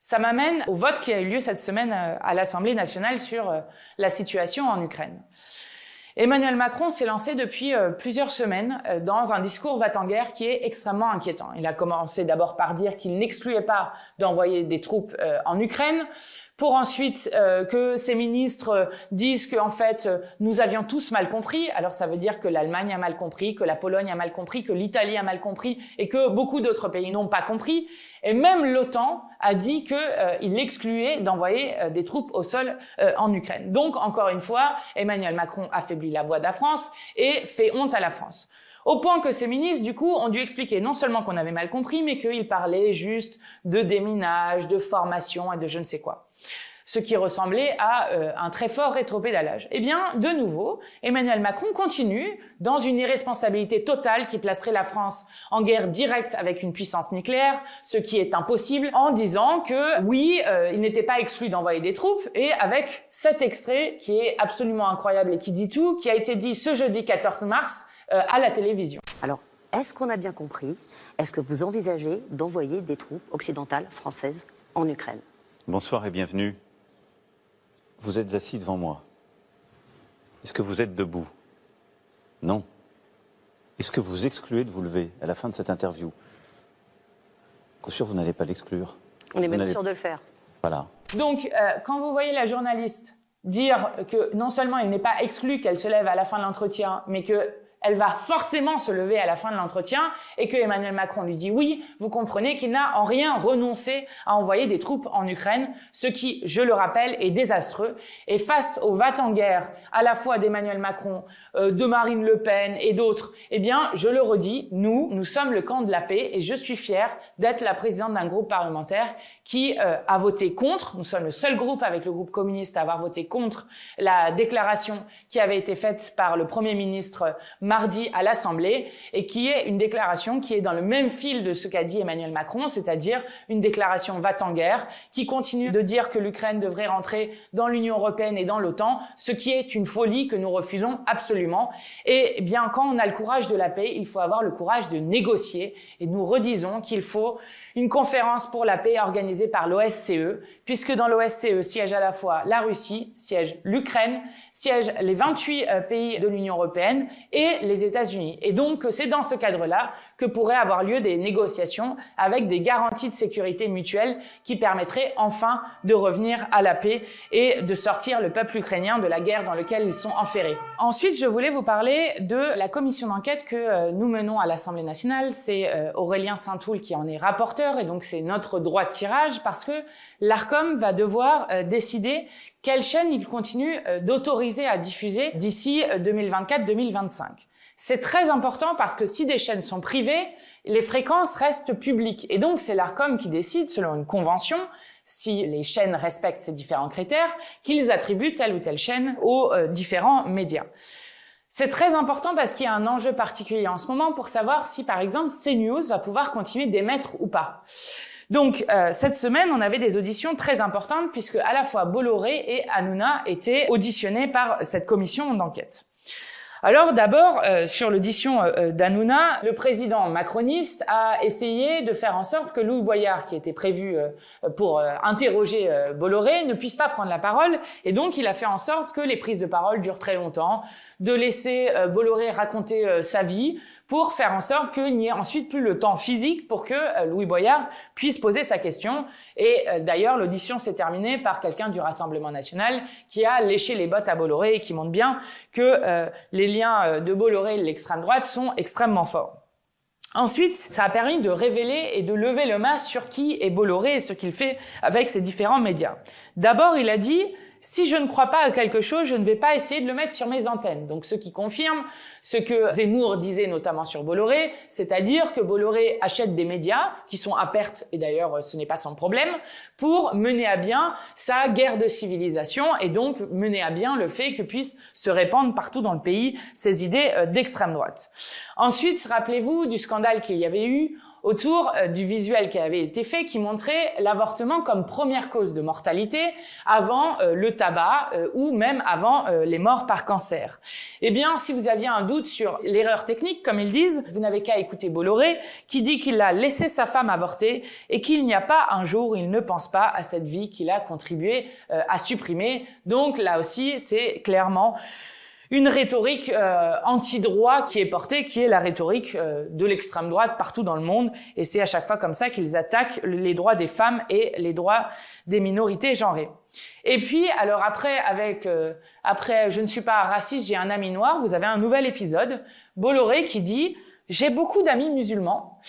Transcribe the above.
Ça m'amène au vote qui a eu lieu cette semaine à l'Assemblée nationale sur la situation en Ukraine. Emmanuel Macron s'est lancé depuis plusieurs semaines dans un discours va-t-en-guerre qui est extrêmement inquiétant. Il a commencé d'abord par dire qu'il n'excluait pas d'envoyer des troupes en Ukraine, pour ensuite que ses ministres disent que en fait nous avions tous mal compris. Alors ça veut dire que l'Allemagne a mal compris, que la Pologne a mal compris, que l'Italie a mal compris et que beaucoup d'autres pays n'ont pas compris. Et même l'OTAN a dit qu'il excluait d'envoyer des troupes au sol en Ukraine. Donc encore une fois, Emmanuel Macron affaiblit la voix de la France et fait honte à la France. Au point que ces ministres, du coup, ont dû expliquer non seulement qu'on avait mal compris, mais qu'ils parlaient juste de déminage, de formation et de je ne sais quoi. Ce qui ressemblait à un très fort rétropédalage. Eh bien, de nouveau, Emmanuel Macron continue dans une irresponsabilité totale qui placerait la France en guerre directe avec une puissance nucléaire, ce qui est impossible, en disant que oui, il n'était pas exclu d'envoyer des troupes, et avec cet extrait qui est absolument incroyable et qui dit tout, qui a été dit ce jeudi 14 mars à la télévision. Alors, est-ce qu'on a bien compris? Est-ce que vous envisagez d'envoyer des troupes occidentales françaises en Ukraine? Bonsoir et bienvenue. Vous êtes assis devant moi. Est-ce que vous êtes debout? Non. Est-ce que vous excluez de vous lever à la fin de cette interview? Bien sûr, vous n'allez pas l'exclure. On est même sûr de le faire. Voilà. Donc, quand vous voyez la journaliste dire que non seulement il n'est pas exclu qu'elle se lève à la fin de l'entretien, mais que elle va forcément se lever à la fin de l'entretien et que Emmanuel Macron lui dit oui, vous comprenez qu'il n'a en rien renoncé à envoyer des troupes en Ukraine, ce qui, je le rappelle, est désastreux. Et face au va-t-en-guerre à la fois d'Emmanuel Macron, de Marine Le Pen et d'autres, eh bien, je le redis, nous sommes le camp de la paix et je suis fière d'être la présidente d'un groupe parlementaire qui a voté contre. Nous sommes le seul groupe avec le groupe communiste à avoir voté contre la déclaration qui avait été faite par le Premier ministre mardi à l'Assemblée et qui est une déclaration qui est dans le même fil de ce qu'a dit Emmanuel Macron, c'est-à-dire une déclaration va-t-en-guerre qui continue de dire que l'Ukraine devrait rentrer dans l'Union européenne et dans l'OTAN, ce qui est une folie que nous refusons absolument. Et bien, quand on a le courage de la paix, il faut avoir le courage de négocier et nous redisons qu'il faut une conférence pour la paix organisée par l'OSCE, puisque dans l'OSCE siège à la fois la Russie, siège l'Ukraine, siègent les 28 pays de l'Union européenne et les États-Unis. Et donc, c'est dans ce cadre-là que pourraient avoir lieu des négociations avec des garanties de sécurité mutuelle qui permettraient enfin de revenir à la paix et de sortir le peuple ukrainien de la guerre dans laquelle ils sont enferrés. Ensuite, je voulais vous parler de la commission d'enquête que nous menons à l'Assemblée nationale. C'est Aurélien Saint-Toul qui en est rapporteur et donc c'est notre droit de tirage parce que l'Arcom va devoir décider quelle chaîne il continue d'autoriser à diffuser d'ici 2024-2025. C'est très important parce que si des chaînes sont privées, les fréquences restent publiques. Et donc, c'est l'Arcom qui décide, selon une convention, si les chaînes respectent ces différents critères, qu'ils attribuent telle ou telle chaîne aux différents médias. C'est très important parce qu'il y a un enjeu particulier en ce moment pour savoir si, par exemple, CNews va pouvoir continuer d'émettre ou pas. Donc, cette semaine, on avait des auditions très importantes puisque à la fois Bolloré et Hanouna étaient auditionnés par cette commission d'enquête. Alors d'abord, sur l'audition d'Hanouna, le président macroniste a essayé de faire en sorte que Louis Boyard, qui était prévu pour interroger Bolloré, ne puisse pas prendre la parole. Et donc, il a fait en sorte que les prises de parole durent très longtemps, de laisser Bolloré raconter sa vie pour faire en sorte qu'il n'y ait ensuite plus le temps physique pour que Louis Boyard puisse poser sa question. Et d'ailleurs, l'audition s'est terminée par quelqu'un du Rassemblement national qui a léché les bottes à Bolloré et qui montre bien que les liens de Bolloré et de l'extrême droite sont extrêmement forts. Ensuite, ça a permis de révéler et de lever le masque sur qui est Bolloré et ce qu'il fait avec ses différents médias. D'abord, il a dit « Si je ne crois pas à quelque chose, je ne vais pas essayer de le mettre sur mes antennes ». Donc, ce qui confirme ce que Zemmour disait notamment sur Bolloré, c'est-à-dire que Bolloré achète des médias qui sont à perte, et d'ailleurs ce n'est pas son problème, pour mener à bien sa guerre de civilisation et donc mener à bien le fait que puissent se répandre partout dans le pays ces idées d'extrême droite. Ensuite, rappelez-vous du scandale qu'il y avait eu autour du visuel qui avait été fait, qui montrait l'avortement comme première cause de mortalité avant le tabac ou même avant les morts par cancer. Eh bien, si vous aviez un doute sur l'erreur technique, comme ils disent, vous n'avez qu'à écouter Bolloré, qui dit qu'il a laissé sa femme avorter et qu'il n'y a pas un jour où il ne pense pas à cette vie qu'il a contribué à supprimer. Donc là aussi, c'est clairement une rhétorique anti-droit qui est portée, qui est la rhétorique de l'extrême droite partout dans le monde. Et c'est à chaque fois comme ça qu'ils attaquent les droits des femmes et les droits des minorités genrées. Et puis, alors après, après Je ne suis pas raciste, j'ai un ami noir, vous avez un nouvel épisode, Bolloré qui dit « J'ai beaucoup d'amis musulmans.